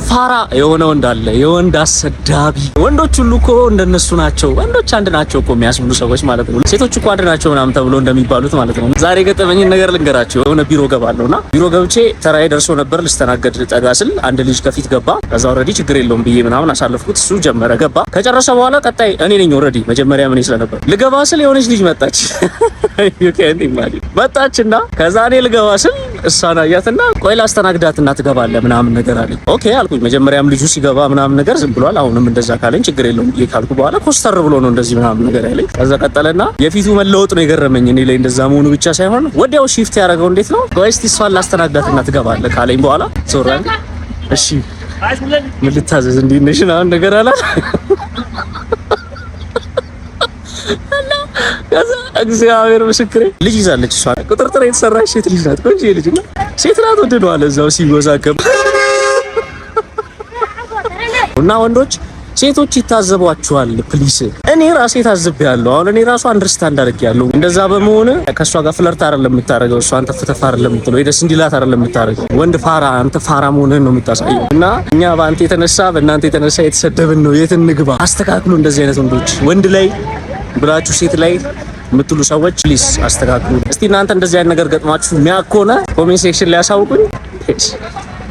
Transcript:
ፋራ የሆነ ወንድ አለ፣ የወንድ አሰዳቢ። ወንዶች ሁሉ እኮ እንደነሱ ናቸው። ወንዶች አንድ ናቸው እኮ የሚያስብሉ ሰዎች ማለት ነው። ሴቶች እኮ አንድ ናቸው ምናምን ተብሎ እንደሚባሉት ማለት ነው። ዛሬ ገጠመኝን ነገር ልንገራቸው። የሆነ ቢሮ ገባለሁና ቢሮ ገብቼ ተራዬ ደርሶ ነበር ልስተናገድ ጠጋ ስል አንድ ልጅ ከፊት ገባ። ከዛ ኦልሬዲ ችግር የለውም ብዬ ምናምን አሳለፍኩት። እሱ ጀመረ ገባ። ከጨረሰ በኋላ ቀጣይ እኔ ነኝ ኦልሬዲ መጀመሪያ ምን ስለነበር ልገባ ስል የሆነች ልጅ መጣች። you can't imagine መጣችና ከዛ እኔ ልገባ ስል እሷን አያትና ቆይ ላስተናግዳትና ትገባለህ ምናምን ነገር አለኝ። ኦኬ አልኩኝ። መጀመሪያም ልጁ ሲገባ ምናምን ነገር ዝም ብሏል። አሁንም እንደዛ ካለኝ ችግር የለውም ብዬ ካልኩ በኋላ ኮስተር ብሎ ነው እንደዚህ ምናምን ነገር ያለኝ። ከዛ ቀጠለና የፊቱ መለወጥ ነው የገረመኝ። እኔ ላይ እንደዛ መሆኑ ብቻ ሳይሆን ወዲያው ሺፍት ያደረገው እንዴት ነው ቆይ እስቲ እሷን ላስተናግዳትና ትገባለህ ካለኝ በኋላ ዞራን እሺ ምን ልታዘዝ እንዴት ነሽ ምናምን ነገር አላት። ከዛ እግዚአብሔር ምስክሬ ልጅ ይዛለች። እሷ ቁጥርጥር የተሰራች ሴት ልጅ ናት። ቆንጆ ልጅ ነው። ሴት ናት ወደደዋል እዛው ሲወዛገብ እና ወንዶች ሴቶች ይታዘቧቸዋል። ፕሊስ እኔ ራሴ ታዝቤያለሁ። አሁን እኔ ራሱ አንደርስታንድ አድርጌያለሁ። እንደዛ በመሆን ከሷ ጋር ፍለርት አይደለም የምታረገው። እሷ አንተ ፍተፋ አይደለም የምትለው ደስ እንዲላት አይደለም የምታረገው። ወንድ ፋራ አንተ ፋራ መሆንህን ነው የምታሳየው። እና እኛ በአንተ የተነሳ በእናንተ የተነሳ የተሰደብን ነው። የት እንግባ? አስተካክሉ። እንደዚህ አይነት ወንዶች ወንድ ላይ ብላችሁ ሴት ላይ የምትሉ ሰዎች ፕሊስ አስተካክሉ። እስቲ እናንተ እንደዚህ አይነት ነገር ገጥማችሁ የሚያውቅ ከሆነ ኮሜንት ሴክሽን ላይ አሳውቁኝ።